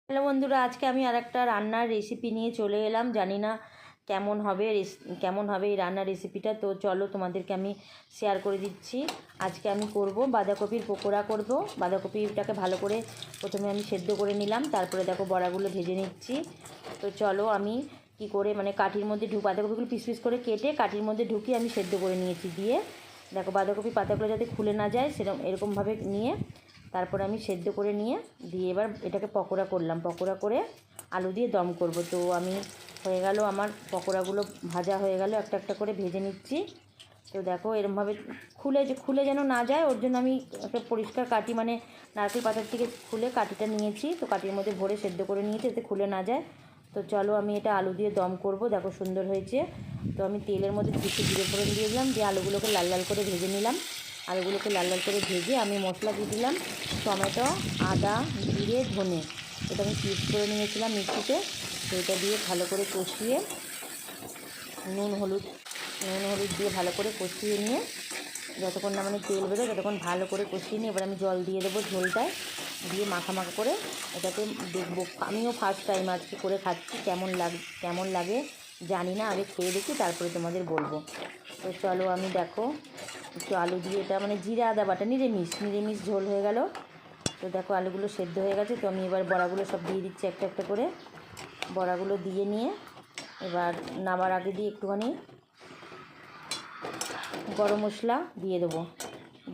Hello বন্ধুরা, আজকে আমি আরেকটা রান্নার রেসিপি নিয়ে চলে এলাম। জানি না কেমন হবে এই রান্নার রেসিপিটা। তো চলো তোমাদেরকে আমি শেয়ার করে দিচ্ছি। আজকে আমি করব বাঁধাকপির পকোড়া করব। বাঁধাকপিটাকে ভালো করে প্রথমে আমি সেদ্ধ করে নিলাম, তারপরে দেখো বড়াগুলো ভেজে নিচ্ছি। তো চলো আমি কি করে কাঠির মধ্যে বাঁধাকপিগুলো পিস পিস করে কেটে কাঠির মধ্যে ঢুকিয়ে আমি সেদ্ধ করে নিয়েছি। দিয়ে দেখো বাঁধাকপি পাতাগুলো যাতে খুলে না যায় এরকমভাবে নিয়ে তারপরে আমি সেদ্ধ করে নিয়ে দিয়ে এবার এটাকে পকোড়া করলাম। পকোড়া করে আলু দিয়ে দম করব। তো আমি হয়ে গেল, আমার পকোড়াগুলো ভাজা হয়ে গেল, একটা একটা করে ভেজে নিচ্ছি। তো দেখো এরকমভাবে খুলে যেন না যায়, ওর জন্য আমি একটা পরিষ্কার কাঠি নারকেল পাতার থেকে খুলে কাঠিটা নিয়েছি। তো কাঠির মধ্যে ভরে সেদ্ধ করে নিয়েছি যাতে খুলে না যায়। তো চলো আমি এটা আলু দিয়ে দম করব। দেখো সুন্দর হয়েছে। তো আমি তেলের মধ্যে কিছু জিরে ফোড়ন দিয়ে দিলাম, দিয়ে আলুগুলোকে লাল লাল করে ভেজে নিলাম। আলুগুলোকে লাল লাল করে ভেজে আমি মশলা দিয়ে দিলাম, টমেটো, আদা, জিরে, ধনে। এটা আমি পেস্ট করে নিয়েছিলাম মিক্সিতে। তো এটা দিয়ে ভালো করে কষিয়ে নুন হলুদ দিয়ে ভালো করে কষিয়ে নিয়ে যতক্ষণ না তেল বেরোয় ততক্ষণ ভালো করে কষিয়ে নিয়ে এবার আমি জল দিয়ে দেবো ঝোলটায়। দিয়ে মাখা করে এটাকে দেখবো। আমিও ফার্স্ট টাইম আজকে করে খাচ্ছি, কেমন লাগে জানি না, আগে খেয়ে দেখি তারপরে তোমাদের বলবো। তো চলো আমি দেখো একটু আলু দিয়ে এটা জিরে আদা বাটা নিরামিষ ঝোল হয়ে গেল। তো দেখো আলুগুলো সেদ্ধ হয়ে গেছে। তো আমি এবার বড়াগুলো সব দিয়ে দিচ্ছি একটা একটা করে। বড়াগুলো দিয়ে নিয়ে এবার নামার আগে দিয়ে একটুখানি গরম মশলা দিয়ে দেবো।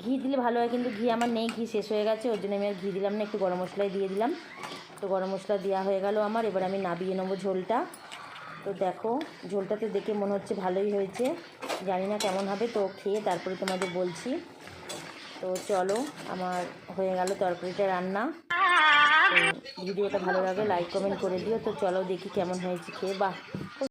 ঘি দিলে ভালো হয়, কিন্তু ঘি আমার নেই, ঘি শেষ হয়ে গেছে, ওর জন্য আমি আর ঘি দিলাম না, একটু গরম মশলাই দিয়ে দিলাম। তো গরম মশলা দেওয়া হয়ে গেল আমার। এবার আমি নামিয়ে নেবো ঝোলটা। তো দেখো ঝোলটা তো দেখে মনে হচ্ছে ভালোই হয়েছে, জানি না কেমন হবে, তো খেয়ে তারপরে তোমাদের বলছি। তো চলো আমার হয়ে গেল তরকারিটা রান্না। তো ভিডিওটা ভালো লাগে লাইক কমেন্ট করে দিও। তো চলো দেখি কেমন হয়েছে খেয়ে। বাহ!